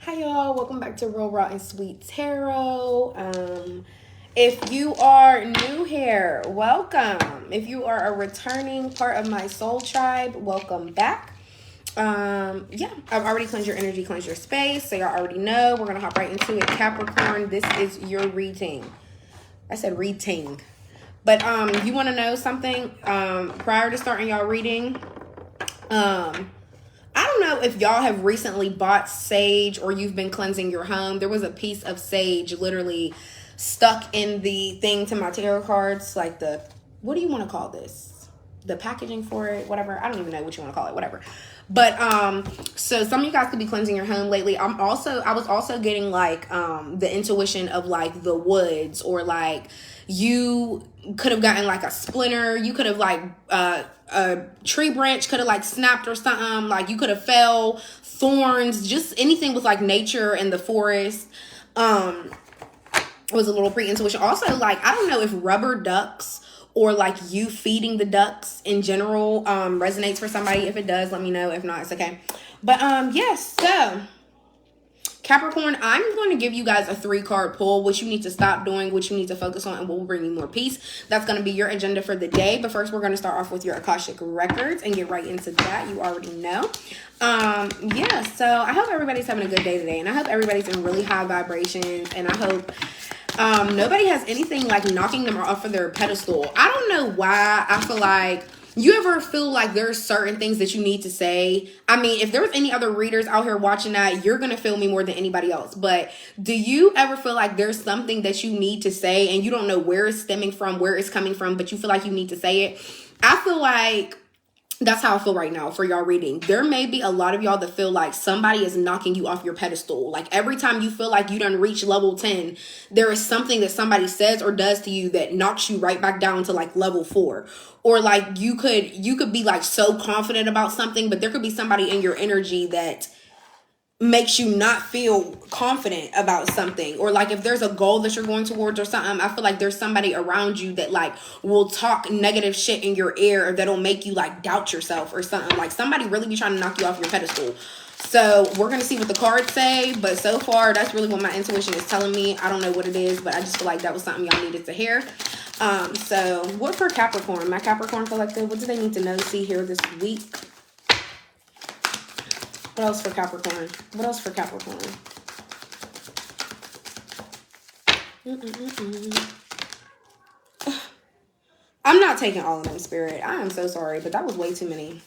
Hi y'all, welcome back to Real Raw and Sweet Tarot. If you are new here, welcome. If you are a returning part of my soul tribe, welcome back. Yeah, I've already cleansed your energy, cleansed your space, so y'all already know. We're gonna hop right into it. Capricorn, this is your reading. I said reading. But you wanna know something? Prior to starting y'all reading, I don't know if y'all have recently bought sage or you've been cleansing your home. There was a piece of sage literally stuck in the thing to my tarot cards, like the, what do you want to call this? The packaging for it, whatever. I don't even know what you want to call it, whatever. But so some of you guys could be cleansing your home lately. I was also getting like the intuition of like the woods, or like you could have gotten like a splinter, you could have like a tree branch could have like snapped or something, like you could have fell, thorns, just anything with like nature and the forest. Was a little pre-intuition. Also, like, I don't know if rubber ducks or like you feeding the ducks in general resonates for somebody. If it does, let me know. If not, it's okay. But yes, so Capricorn, I'm going to give you guys a 3-card pull, what you need to stop doing, what you need to focus on, and what will bring you more peace. That's going to be your agenda for the day. But first, we're going to start off with your Akashic records and get right into that. You already know. Yeah, so I hope everybody's having a good day today, and I hope everybody's in really high vibrations, and I hope nobody has anything like knocking them off of their pedestal. I don't know why I feel like, you ever feel like there's certain things that you need to say? I mean, if there was any other readers out here watching that, you're going to feel me more than anybody else. But do you ever feel like there's something that you need to say and you don't know where it's stemming from, where it's coming from, but you feel like you need to say it? I feel like that's how I feel right now for y'all reading. There may be a lot of y'all that feel like somebody is knocking you off your pedestal. Like every time you feel like you done reached level 10, there is something that somebody says or does to you that knocks you right back down to like level 4. Or like you could be like so confident about something, but there could be somebody in your energy that makes you not feel confident about something. Or like if there's a goal that you're going towards or something, I feel like there's somebody around you that like will talk negative shit in your ear, or that'll make you like doubt yourself or something. Like somebody really be trying to knock you off your pedestal. So we're going to see what the cards say, but so far that's really what my intuition is telling me. I don't know what it is, but I just feel like that was something y'all needed to hear. So what for Capricorn, my Capricorn collective, what do they need to know, see, hear this week? What else for Capricorn? What else for Capricorn? I'm not taking all of them, Spirit. I am so sorry, but that was way too many.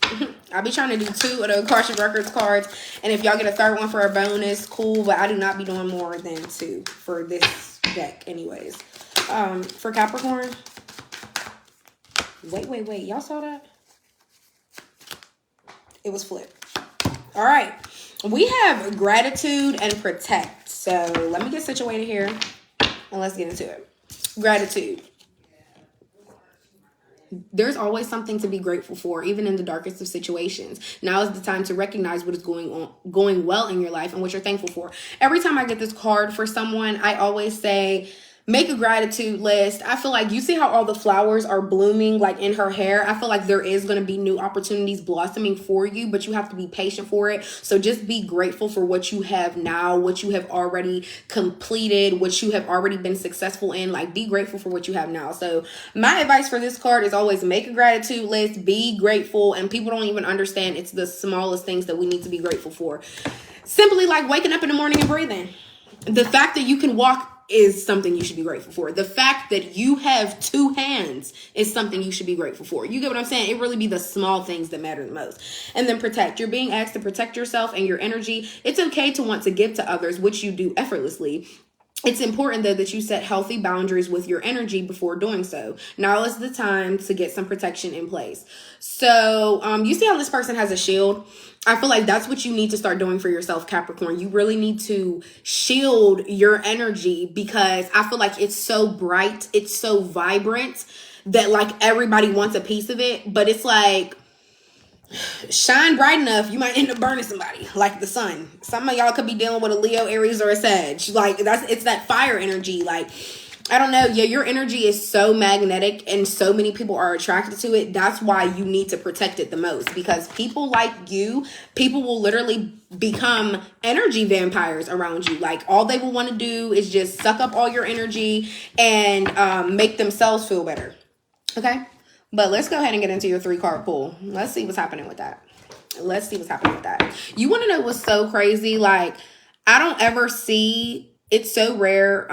I'll be trying to do 2 of the Akashic Records cards, and if y'all get a 3rd one for a bonus, cool, but I do not be doing more than 2 for this deck anyways. For Capricorn, wait, y'all saw that? It was flipped. All right, we have gratitude and protect. So let me get situated here and let's get into it. Gratitude. There's always something to be grateful for, even in the darkest of situations. Now is the time to recognize what is going well in your life and what you're thankful for. Every time I get this card for someone, I always say, make a gratitude list. I feel like, you see how all the flowers are blooming like in her hair? I feel like there is going to be new opportunities blossoming for you, but you have to be patient for it. So just be grateful for what you have now, what you have already completed, what you have already been successful in. Like, be grateful for what you have now. So my advice for this card is always make a gratitude list, be grateful. And people don't even understand it's the smallest things that we need to be grateful for. Simply like waking up in the morning and breathing. The fact that you can walk is something you should be grateful for. The fact that you have 2 hands is something you should be grateful for. You get what I'm saying? It really be the small things that matter the most. And then protect. You're being asked to protect yourself and your energy. It's okay to want to give to others, which you do effortlessly. It's important, though, that you set healthy boundaries with your energy before doing so. Now is the time to get some protection in place. So you see how this person has a shield? I feel like that's what you need to start doing for yourself, Capricorn. You really need to shield your energy, because I feel like it's so bright, it's so vibrant that like everybody wants a piece of it. But it's like, shine bright enough, you might end up burning somebody, like the sun. Some of y'all could be dealing with a Leo, Aries, or a Sag. Like it's that fire energy. Like I don't know. Yeah, your energy is so magnetic and so many people are attracted to it. That's why you need to protect it the most, because people like you, people will literally become energy vampires around you. Like, all they will want to do is just suck up all your energy and make themselves feel better. Okay? But let's go ahead and get into your 3-card pull. Let's see what's happening with that. Let's see what's happening with that. You want to know what's so crazy? Like, I don't ever see, it's so rare.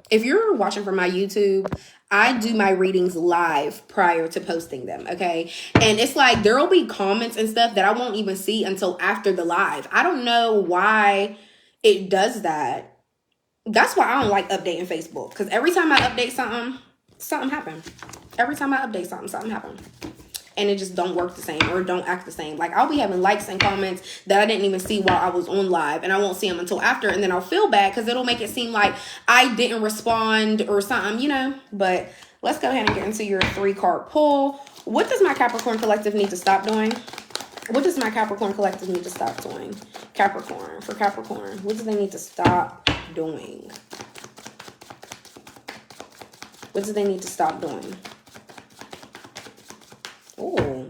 If you're watching from my YouTube, I do my readings live prior to posting them, okay? And it's like there will be comments and stuff that I won't even see until after the live. I don't know why it does that. That's why I don't like updating Facebook, because every time I update something happens. Every time I update something happens. And it just don't work the same or don't act the same. Like, I'll be having likes and comments that I didn't even see while I was on live, and I won't see them until after, and then I'll feel bad because it'll make it seem like I didn't respond or something, you know. But let's go ahead and get into your 3-card pull. What does my Capricorn collective need to stop doing? What does my Capricorn collective need to stop doing? Capricorn, for Capricorn, what do they need to stop doing? What do they need to stop doing? Oh,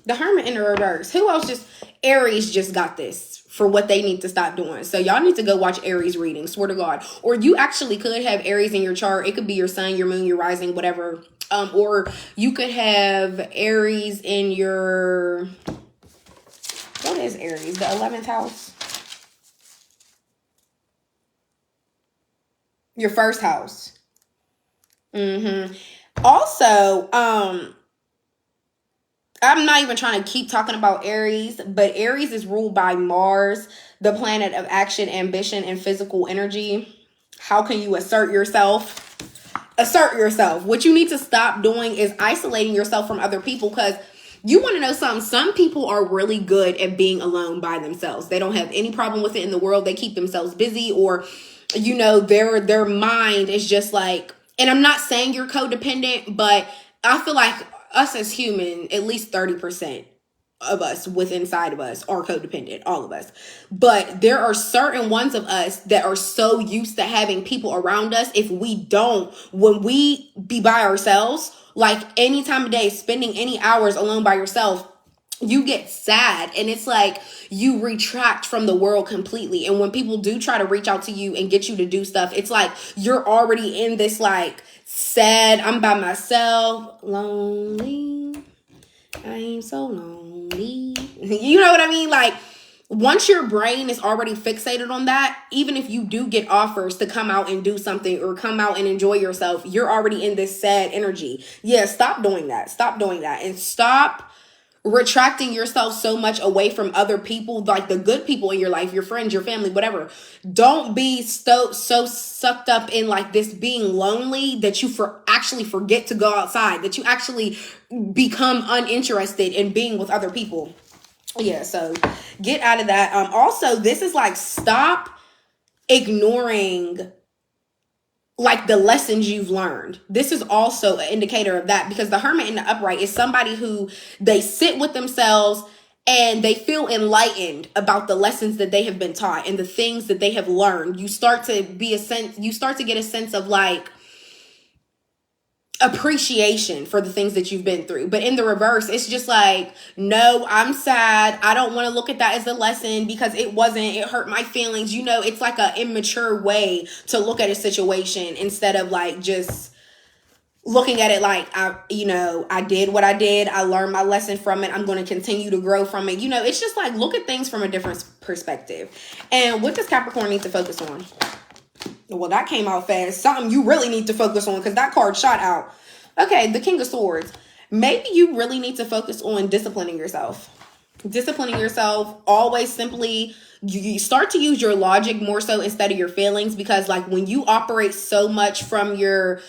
the Hermit in the reverse. Who else just, Aries just got this for what they need to stop doing. So y'all need to go watch Aries reading, swear to God. Or you actually could have Aries in your chart. It could be your sun, your moon, your rising, whatever. Or you could have Aries in your, what is Aries? The 11th house? Your first house. Also, I'm not even trying to keep talking about Aries, but Aries is ruled by Mars, the planet of action, ambition, and physical energy. How can you assert yourself? Assert yourself. What you need to stop doing is isolating yourself from other people, because you want to know something. Some people are really good at being alone by themselves. They don't have any problem with it in the world. They keep themselves busy, or, you know, their mind is just like, and I'm not saying you're codependent, but I feel like us as human, at least 30% of us inside of us are codependent, all of us. But there are certain ones of us that are so used to having people around us. If we don't, when we be by ourselves, like any time of day, spending any hours alone by yourself, you get sad, and it's like you retract from the world completely. And when people do try to reach out to you and get you to do stuff, it's like you're already in this like sad, I'm by myself, lonely, I'm so lonely. You know what I mean? Like, once your brain is already fixated on that, even if you do get offers to come out and do something or come out and enjoy yourself, you're already in this sad energy. Yeah, stop doing that. Stop doing that. And stop retracting yourself so much away from other people, like the good people in your life, your friends, your family, whatever. Don't be so sucked up in like this being lonely that you actually forget to go outside, that you actually become uninterested in being with other people. Yeah, so get out of that. Also, this is like, stop ignoring like the lessons you've learned. This is also an indicator of that, because the Hermit in the upright is somebody who, they sit with themselves and they feel enlightened about the lessons that they have been taught and the things that they have learned. You start to get a sense of like appreciation for the things that you've been through. But in the reverse, it's just like, no, I'm sad. I don't want to look at that as a lesson because it hurt my feelings. You know, it's like an immature way to look at a situation, instead of like just looking at it like, I did what I did. I learned my lesson from it. I'm going to continue to grow from it. You know, it's just like, look at things from a different perspective. And what does Capricorn need to focus on? Well, that came out fast. Something you really need to focus on, because that card shot out. Okay, the King of Swords. Maybe you really need to focus on disciplining yourself. Disciplining yourself. Always simply, you start to use your logic more so instead of your feelings, because like when you operate so much from your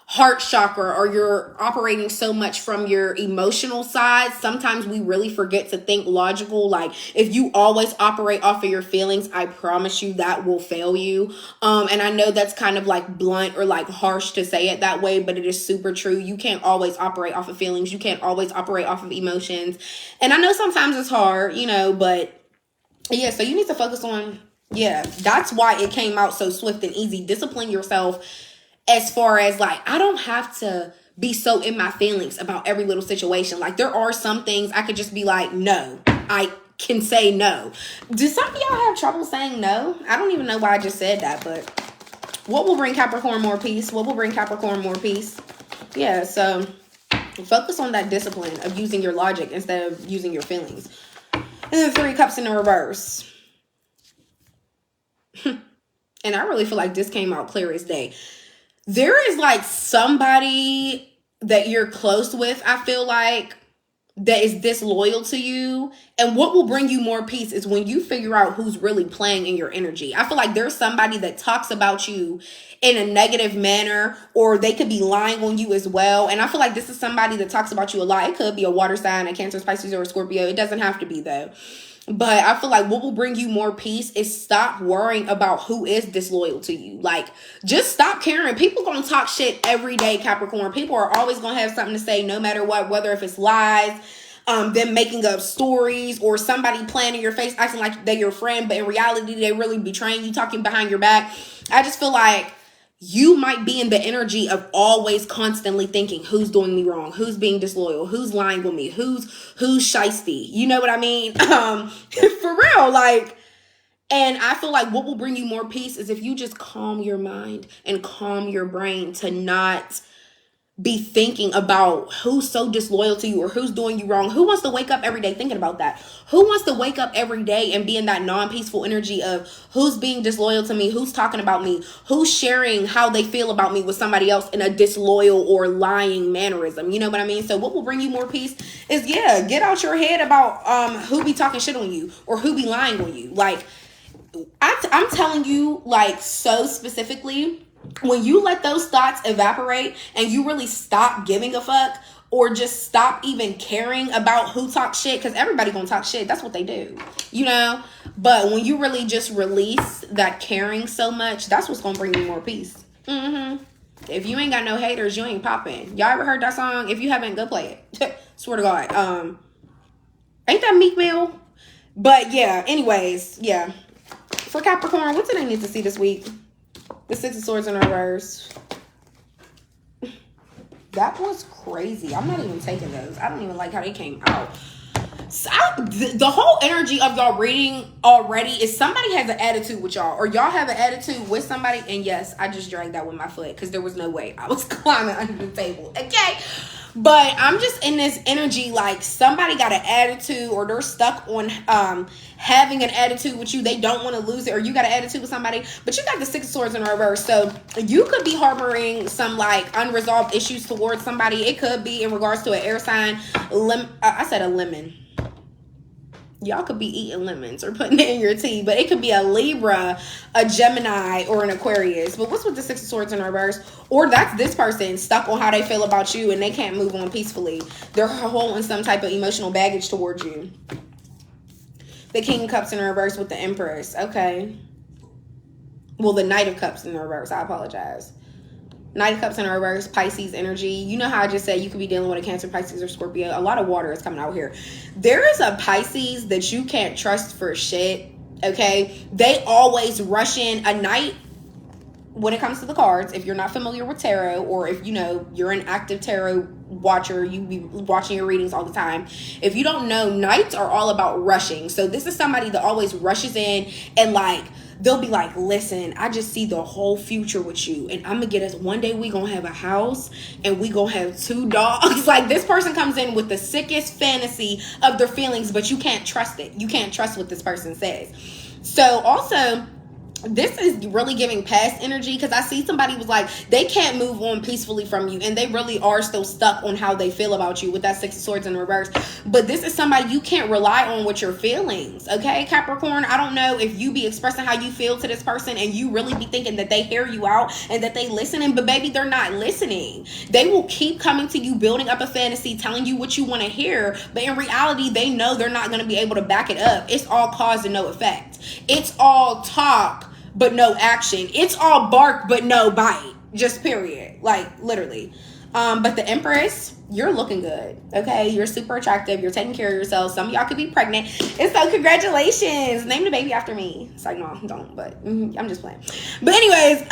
heart chakra, or you're operating so much from your emotional side, sometimes we really forget to think logical. Like, if you always operate off of your feelings, I promise you that will fail you. And I know that's kind of like blunt or like harsh to say it that way, but it is super true. You can't always operate off of feelings. You can't always operate off of emotions. And I know sometimes it's hard, you know, but yeah, so you need to focus on Yeah, that's why it came out so swift and easy. Discipline yourself as far as like, I don't have to be so in my feelings about every little situation. Like, there are some things I could just be like, no, I can say no. Do some of y'all have trouble saying no? I don't even know why I just said that, but what will bring Capricorn more peace? What will bring Capricorn more peace? Yeah, so focus on that discipline of using your logic instead of using your feelings. And then 3 cups in the reverse. And I really feel like this came out clear as day. There is like somebody that you're close with, I feel like, that is disloyal to you. And what will bring you more peace is when you figure out who's really playing in your energy. I feel like there's somebody that talks about you in a negative manner, or they could be lying on you as well. And I feel like this is somebody that talks about you a lot. It could be a water sign, a Cancer, Pisces, or a Scorpio. It doesn't have to be though. But I feel like what will bring you more peace is stop worrying about who is disloyal to you. Like, just stop caring. People gonna talk shit every day, Capricorn. People are always gonna have something to say no matter what, whether if it's lies, them making up stories, or somebody playing in your face, acting like they're your friend, but in reality, they really betraying you, talking behind your back. I just feel like you might be in the energy of always constantly thinking, who's doing me wrong, who's being disloyal, who's lying with me, who's shiesty. You know what I mean? For real, like, and I feel like what will bring you more peace is if you just calm your mind and calm your brain to not be thinking about who's so disloyal to you or who's doing you wrong. Who wants to wake up every day thinking about that? Who wants to wake up every day and be in that non-peaceful energy of who's being disloyal to me, who's talking about me, who's sharing how they feel about me with somebody else in a disloyal or lying mannerism? You know what I mean? So what will bring you more peace is, yeah, get out your head about who be talking shit on you or who be lying on you. Like, I'm telling you, like, so specifically, when you let those thoughts evaporate and you really stop giving a fuck, or just stop even caring about who talks shit, because everybody gonna talk shit. That's what they do, you know? But when you really just release that caring so much, that's what's gonna bring you more peace. If you ain't got no haters, you ain't popping. Y'all ever heard that song? If you haven't, go play it. Swear to God. Ain't that Meek Mill? But yeah, anyways, yeah. For Capricorn, what do they need to see this week? The 6 of Swords in reverse. That was crazy. I'm not even taking those. I don't even like how they came out. So the whole energy of y'all reading already is somebody has an attitude with y'all, or y'all have an attitude with somebody. And yes, I just dragged that with my foot because there was no way I was climbing under the table. Okay. But I'm just in this energy like somebody got an attitude, or they're stuck on having an attitude with you. They don't want to lose it, or you got an attitude with somebody, but you got the 6 of Swords in reverse. So you could be harboring some like unresolved issues towards somebody. It could be in regards to an air sign. I said a lemon. Y'all could be eating lemons or putting it in your tea, but it could be a Libra, a Gemini, or an Aquarius. But what's with the 6 of Swords in reverse? Or that's this person stuck on how they feel about you and they can't move on peacefully. They're holding some type of emotional baggage towards you. The King of Cups in reverse with the Empress. Okay. Well, the Knight of Cups in reverse. I apologize. Knight of Cups in reverse, Pisces energy. You know how I just said you could be dealing with a Cancer, Pisces, or Scorpio. A lot of water is coming out here. There is a Pisces that you can't trust for shit, okay? They always rush in. A Knight, when it comes to the cards, if you're not familiar with tarot, or if you know you're an active tarot watcher, you be watching your readings all the time. If you don't know, Knights are all about rushing. So this is somebody that always rushes in and like, they'll be like, listen, I just see the whole future with you. And I'm going to get us, one day we going to have a house and we going to have 2 dogs. Like, this person comes in with the sickest fantasy of their feelings, but you can't trust it. You can't trust what this person says. So also, this is really giving past energy, because I see somebody was like, they can't move on peacefully from you, and they really are still stuck on how they feel about you with that 6 of Swords in reverse. But this is somebody you can't rely on with your feelings, okay, Capricorn? I don't know if you be expressing how you feel to this person and you really be thinking that they hear you out and that they listening, but baby, they're not listening. They will keep coming to you, building up a fantasy, telling you what you want to hear, but in reality, they know they're not going to be able to back it up. It's all cause and no effect. It's all talk but no action. It's all bark but no bite. Just period. Like, literally. But the Empress, you're looking good. Okay, you're super attractive. You're taking care of yourself. Some of y'all could be pregnant, and so congratulations. Name the baby after me. It's like, no, don't. But I'm just playing. But anyways,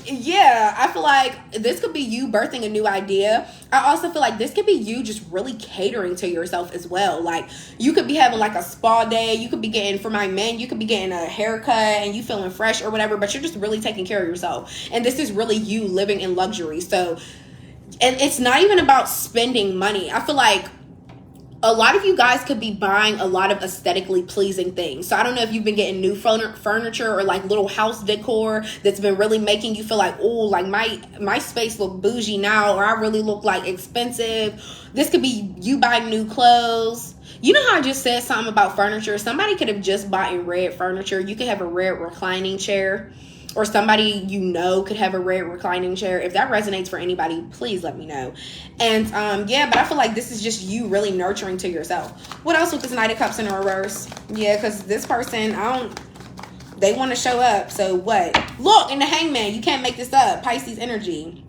yeah, I feel like this could be you birthing a new idea. I also feel like this could be you just really catering to yourself as well. Like, you could be having like a spa day. You could be getting, for my men, you could be getting a haircut and you feeling fresh or whatever, but you're just really taking care of yourself. And this is really you living in luxury. So, and it's not even about spending money. I feel like a lot of you guys could be buying a lot of aesthetically pleasing things. So I don't know if you've been getting new furniture or like little house decor that's been really making you feel like, oh, like my space look bougie now, or I really look like expensive. This could be you buying new clothes. You know how I just said something about furniture? Somebody could have just bought in red furniture. You could have a red reclining chair. Or somebody you know could have a red reclining chair. If that resonates for anybody, please let me know. And yeah, but I feel like this is just you really nurturing to yourself. What else with this Knight of Cups in reverse? Yeah, because this person, they want to show up. So what? Look, in the Hangman, you can't make this up. Pisces energy.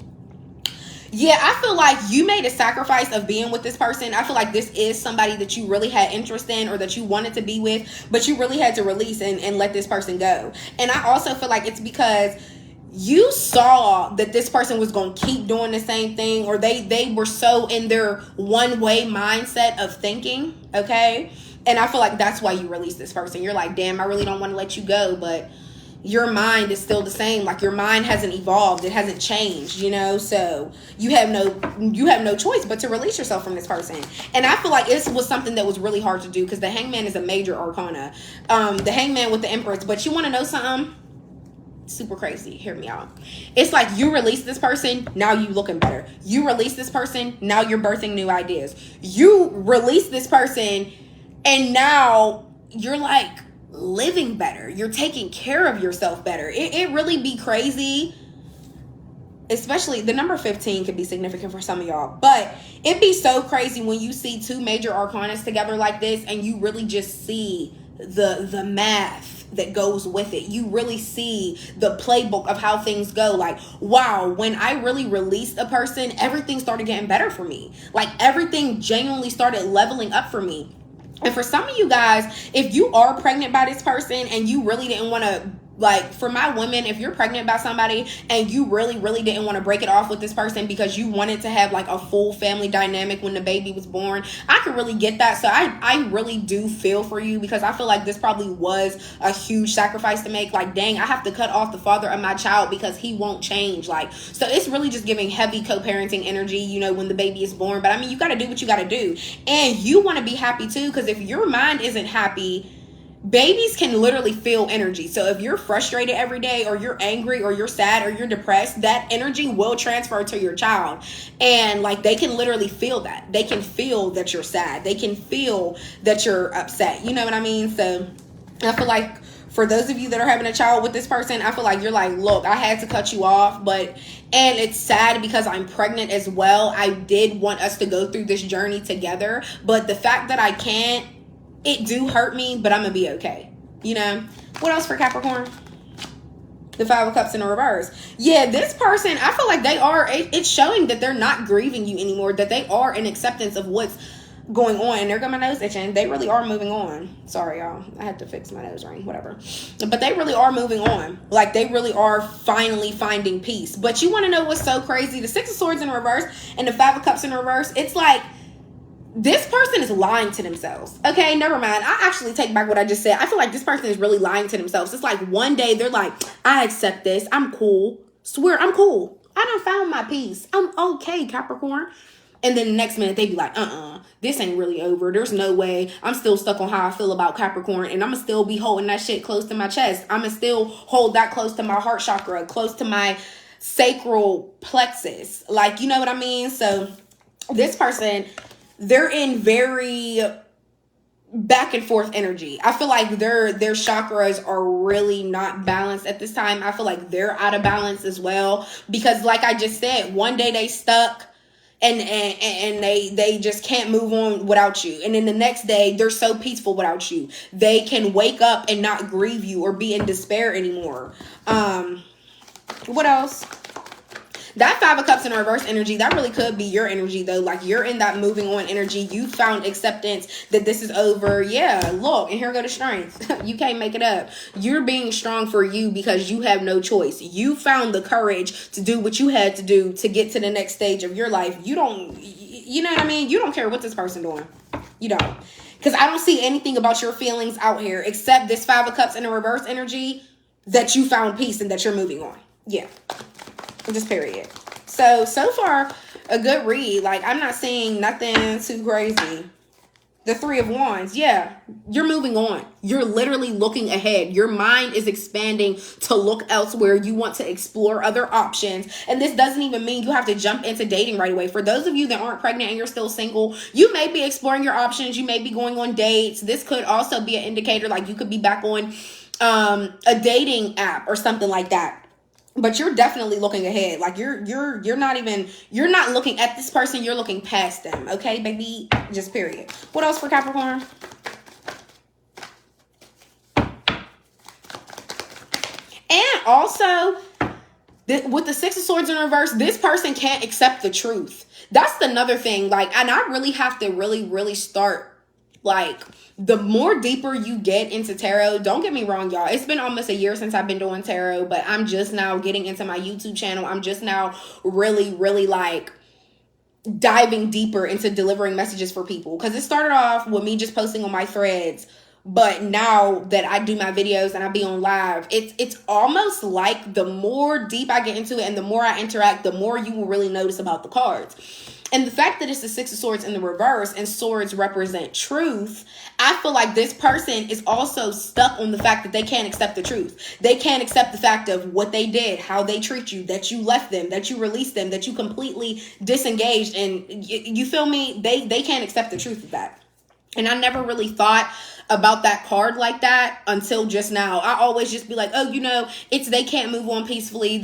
Yeah, I feel like you made a sacrifice of being with this person. I feel like this is somebody that you really had interest in or that you wanted to be with, but you really had to release and let this person go. And I also feel like it's because you saw that this person was going to keep doing the same thing, or they were so in their one-way mindset of thinking, okay? And I feel like that's why you released this person. You're like, damn, I really don't want to let you go, but your mind is still the same. Like, your mind hasn't evolved, it hasn't changed, you know. So you have no choice but to release yourself from this person. And I feel like this was something that was really hard to do, because the Hangman is a major arcana, the Hangman with the Empress. But you want to know something super crazy? Hear me out. It's like you release this person, now you looking better. You release this person, now you're birthing new ideas. You release this person, and now you're like living better. You're taking care of yourself better. It really be crazy. Especially the number 15 could be significant for some of y'all, but it'd be so crazy when you see two major arcanas together like this, and you really just see the math that goes with it. You really see the playbook of how things go. Like, wow, when I really released a person, everything started getting better for me. Like, everything genuinely started leveling up for me. And for some of you guys, if you are pregnant by this person and you really didn't want to, like, for my women, if you're pregnant by somebody and you really didn't want to break it off with this person because you wanted to have like a full family dynamic when the baby was born, I could really get that. So I really do feel for you, because I feel like this probably was a huge sacrifice to make. Like, dang, I have to cut off the father of my child because he won't change. Like, so it's really just giving heavy co-parenting energy, you know, when the baby is born. But I mean, you got to do what you got to do, and you want to be happy too, because if your mind isn't happy, babies can literally feel energy. So if you're frustrated every day, or you're angry, or you're sad, or you're depressed, that energy will transfer to your child. And like, they can literally feel that. They can feel that you're sad. They can feel that you're upset. You know what I mean? So I feel like for those of you that are having a child with this person, I feel like you're like, look, I had to cut you off, and it's sad because I'm pregnant as well. I did want us to go through this journey together, but the fact that I can't, it do hurt me, but I'm gonna be okay. You know? What else for Capricorn? The Five of Cups in the reverse. Yeah, this person, I feel like it's showing that they're not grieving you anymore, that they are in acceptance of what's going on. And there go my nose itching. They really are moving on. Sorry, y'all. I had to fix my nose ring, whatever. But they really are moving on. Like, they really are finally finding peace. But you want to know what's so crazy? The Six of Swords in reverse and the Five of Cups in reverse, it's like, this person is lying to themselves. Okay, never mind. I actually take back what I just said. I feel like this person is really lying to themselves. It's like one day they're like, I accept this. I'm cool. Swear, I'm cool. I done found my peace. I'm okay, Capricorn. And then the next minute they be like, this ain't really over. There's no way. I'm still stuck on how I feel about Capricorn, and I'm going to still be holding that shit close to my chest. I'm going to still hold that close to my heart chakra, close to my sacral plexus. Like, you know what I mean? So this person, they're in very back and forth energy. I feel like their chakras are really not balanced at this time. I feel like they're out of balance as well, because like I just said, one day they stuck and they just can't move on without you, and then the next day they're so peaceful without you. They can wake up and not grieve you or be in despair anymore. What else? That Five of Cups in reverse energy, that really could be your energy though. Like you're in that moving on energy. You found acceptance that this is over. Yeah, look, and here go the strength. You can't make it up. You're being strong for you because you have no choice. You found the courage to do what you had to do to get to the next stage of your life. You don't, you know what I mean? You don't care what this person doing. You don't. Because I don't see anything about your feelings out here except this Five of Cups in a reverse energy that you found peace and that you're moving on. Yeah. Just period. So far, a good read. Like, I'm not seeing nothing too crazy. The Three of Wands. Yeah. You're moving on. You're literally looking ahead. Your mind is expanding to look elsewhere. You want to explore other options. And this doesn't even mean you have to jump into dating right away. For those of you that aren't pregnant and you're still single, you may be exploring your options. You may be going on dates. This could also be an indicator. Like, you could be back on a dating app or something like that. But you're definitely looking ahead. Like you're not looking at this person, you're looking past them. Okay, baby? Just period. What else for Capricorn? And also, with the Six of Swords in reverse, this person can't accept the truth. That's another thing. Like, and I really have to really start, like, the more deeper you get into tarot, don't get me wrong, y'all. It's been almost a year since I've been doing tarot, but I'm just now getting into my YouTube channel. I'm just now really like diving deeper into delivering messages for people. Because it started off with me just posting on my threads. But now that I do my videos and I be on live, it's almost like the more deep I get into it and the more I interact, the more you will really notice about the cards. And the fact that it's the Six of Swords in the reverse and swords represent truth, I feel like this person is also stuck on the fact that they can't accept the truth. They can't accept the fact of what they did, how they treat you, that you left them, that you released them, that you completely disengaged. And you feel me? They can't accept the truth of that. And I never really thought about that card like that until just now. I always just be like, oh, you know, it's they can't move on peacefully.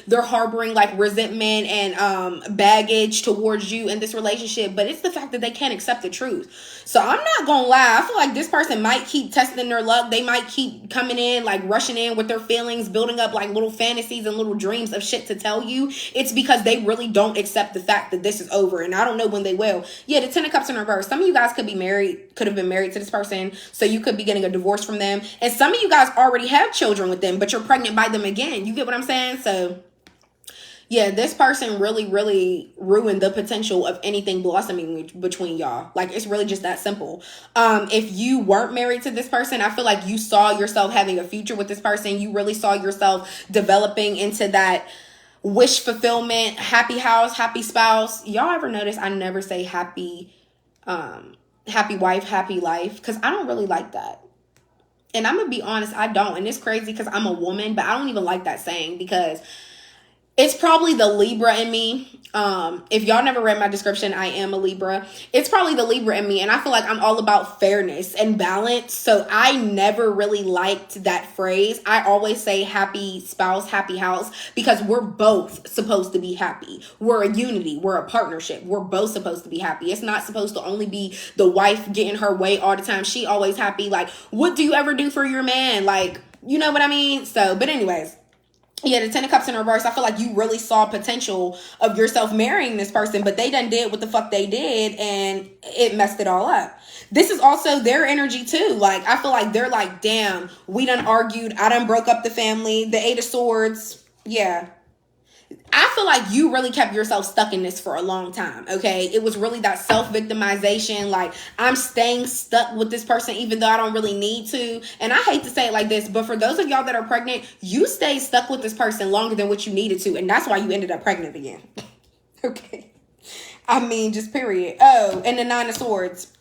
They're harboring like resentment and baggage towards you in this relationship. But it's the fact that they can't accept the truth. So I'm not gonna lie. I feel like this person might keep testing their luck. They might keep coming in, like rushing in with their feelings, building up like little fantasies and little dreams of shit to tell you. It's because they really don't accept the fact that this is over. And I don't know when they will. Yeah, the Ten of Cups in reverse. Some of you guys could have been married to this person. So you could be getting a divorce from them. And some of you guys already have children with them, but you're pregnant by them again. You get what I'm saying? So yeah, this person really ruined the potential of anything blossoming between y'all. Like, it's really just that simple. If you weren't married to this person, I feel like you saw yourself having a future with this person. You really saw yourself developing into that wish fulfillment, happy house, happy spouse. Y'all ever notice I never say happy wife, happy life? Because I don't really like that. And I'm going to be honest, I don't. And it's crazy because I'm a woman, but I don't even like that saying because it's probably the Libra in me. If y'all never read my description, I am a Libra. It's probably the Libra in me. And I feel like I'm all about fairness and balance. So I never really liked that phrase. I always say happy spouse, happy house, because we're both supposed to be happy. We're a unity. We're a partnership. We're both supposed to be happy. It's not supposed to only be the wife getting her way all the time. She always happy. Like, what do you ever do for your man? Like, you know what I mean? So, but anyways. Yeah, the Ten of Cups in reverse, I feel like you really saw potential of yourself marrying this person, but they done did what the fuck they did, and it messed it all up. This is also their energy, too. Like, I feel like they're like, damn, we done argued. I done broke up the family. The Eight of Swords. Yeah. I feel like you really kept yourself stuck in this for a long time, okay? It was really that self-victimization, like, I'm staying stuck with this person even though I don't really need to. And I hate to say it like this, but for those of y'all that are pregnant, you stayed stuck with this person longer than what you needed to, and that's why you ended up pregnant again. Okay? I mean, just period. Oh, and the Nine of Swords.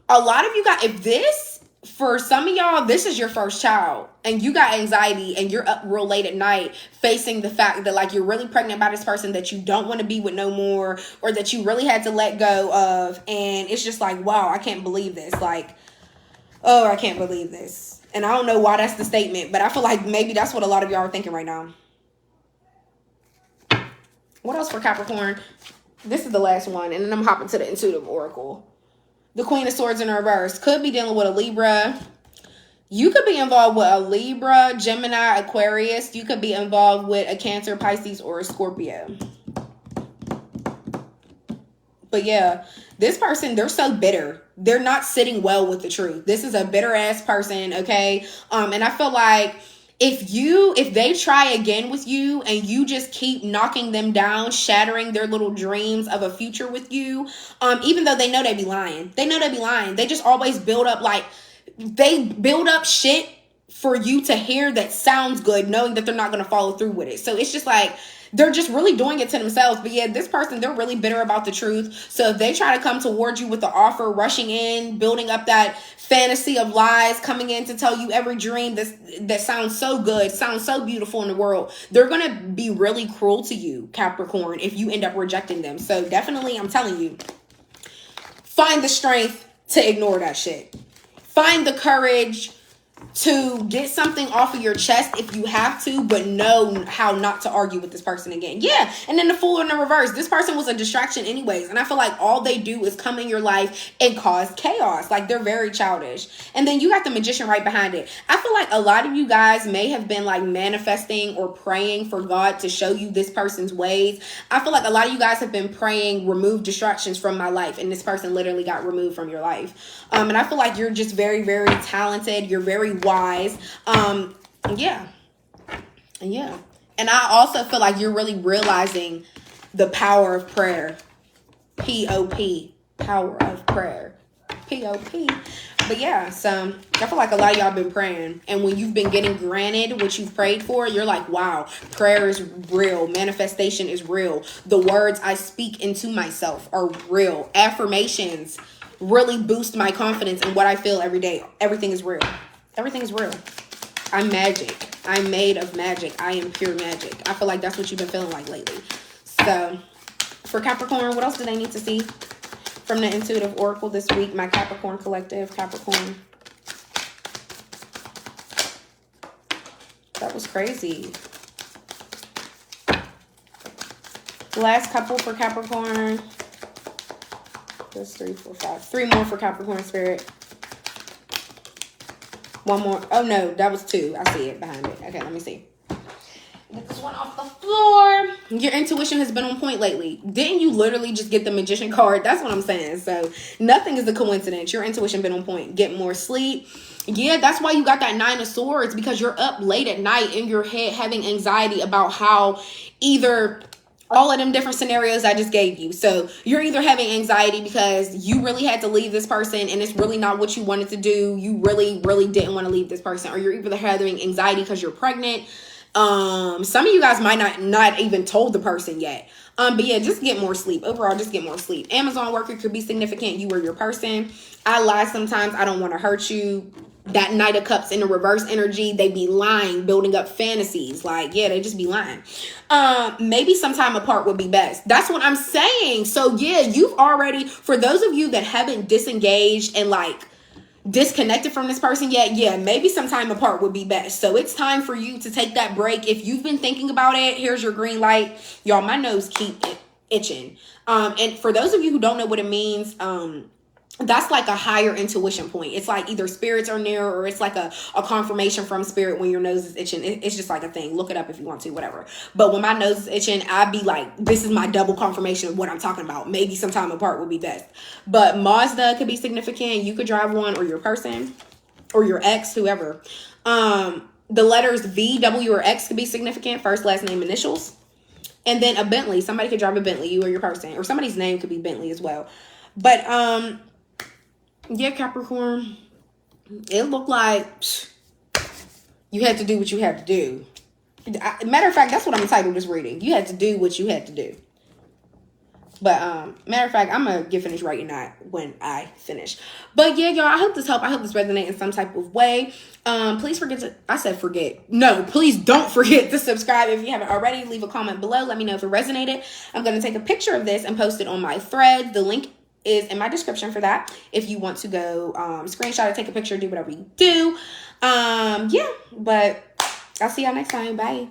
A lot of you got, if this, for some of y'all, this is your first child and you got anxiety and you're up real late at night facing the fact that like you're really pregnant by this person that you don't want to be with no more, or that you really had to let go of. And it's just like, wow, I can't believe this. Like, oh, I can't believe this. And I don't know why that's the statement, but I feel like maybe that's what a lot of y'all are thinking right now. What else for Capricorn? This is the last one, and then I'm hopping to the Intuitive Oracle. The Queen of Swords in reverse. Could be dealing with a Libra. You could be involved with a Libra, Gemini, Aquarius. You could be involved with a Cancer, Pisces, or a Scorpio. But yeah, this person, they're so bitter. They're not sitting well with the truth. This is a bitter ass person, okay? And I feel like if they try again with you and you just keep knocking them down, shattering their little dreams of a future with you, even though they know they be lying. They know they be lying. They just always build up they build up shit for you to hear that sounds good, knowing that they're not going to follow through with it. So it's just like, they're just really doing it to themselves. But yeah, this person, they're really bitter about the truth. So if they try to come towards you with the offer, rushing in, building up that fantasy of lies, coming in to tell you every dream that sounds so good, sounds so beautiful in the world, they're going to be really cruel to you, Capricorn, if you end up rejecting them. So definitely, I'm telling you, find the strength to ignore that shit. Find the courage to get something off of your chest if you have to, but know how not to argue with this person again. Yeah, and then the Fool in the reverse. This person was a distraction anyways, and I feel like all they do is come in your life and cause chaos. Like, they're very childish. And then you got the Magician right behind it. I feel like a lot of you guys may have been like manifesting or praying for God to show you this person's ways. I feel like a lot of you guys have been praying, remove distractions from my life, and this person literally got removed from your life. And I feel like you're just very, very talented. You're very wise. Yeah. And I also feel like you're really realizing the power of prayer. P-O-P. Power of prayer. P-O-P. But yeah, so I feel like a lot of y'all been praying. And when you've been getting granted what you've prayed for, you're like, wow, prayer is real. Manifestation is real. The words I speak into myself are real. Affirmations really boost my confidence in what I feel every day. Everything is real. Everything is real. I'm magic. I'm made of magic. I am pure magic. I feel like that's what you've been feeling like lately. So for Capricorn, what else do they need to see from the Intuitive Oracle this week? My Capricorn collective, Capricorn. That was crazy. Last couple for Capricorn. That's 3, 4, 5. 3 more for Capricorn Spirit. 1 more. Oh, no. That was 2. I see it behind it. Okay, let me see. Get this one off the floor. Your intuition has been on point lately. Didn't you literally just get the Magician card? That's what I'm saying. So nothing is a coincidence. Your intuition been on point. Get more sleep. Yeah, that's why you got that 9 of Swords, because you're up late at night in your head having anxiety about how either all of them different scenarios I just gave you. So you're either having anxiety because you really had to leave this person and it's really not what you wanted to do. You really, really didn't want to leave this person. Or you're either having anxiety because you're pregnant. Some of you guys might not even told the person yet. But yeah, just get more sleep. Overall, just get more sleep. Amazon worker could be significant. You or your person. I lie sometimes. I don't want to hurt you. That Knight of Cups in the reverse energy, they be lying, building up fantasies. Like, yeah, they just be lying. Maybe some time apart would be best. That's what I'm saying. So yeah, you've already, for those of you that haven't disengaged and like disconnected from this person yet, yeah, maybe some time apart would be best. So it's time for you to take that break. If you've been thinking about it, here's your green light. Y'all, my nose keep itching. And for those of you who don't know what it means, that's like a higher intuition point. It's like either spirits are near or it's like a confirmation from spirit when your nose is itching. It's just like a thing. Look it up if you want to, whatever. But when my nose is itching, I'd be like, this is my double confirmation of what I'm talking about. Maybe some time apart would be best. But Mazda could be significant. You could drive one, or your person or your ex, whoever. The letters V, W, or X could be significant. First, last name, initials. And then a Bentley. Somebody could drive a Bentley, you or your person. Or somebody's name could be Bentley as well. But yeah, Capricorn, it looked like you had to do what you had to do. Matter of fact, that's what I'm entitled this reading. You had to do what you had to do. But matter of fact, I'm going to get finished writing that when I finish. But yeah, y'all, I hope this helped. I hope this resonates in some type of way. Please please don't forget to subscribe if you haven't already. Leave a comment below. Let me know if it resonated. I'm going to take a picture of this and post it on my thread. The link is in my description for that. If you want to go screenshot it, take a picture, do whatever you do. Yeah, but I'll see y'all next time. Bye.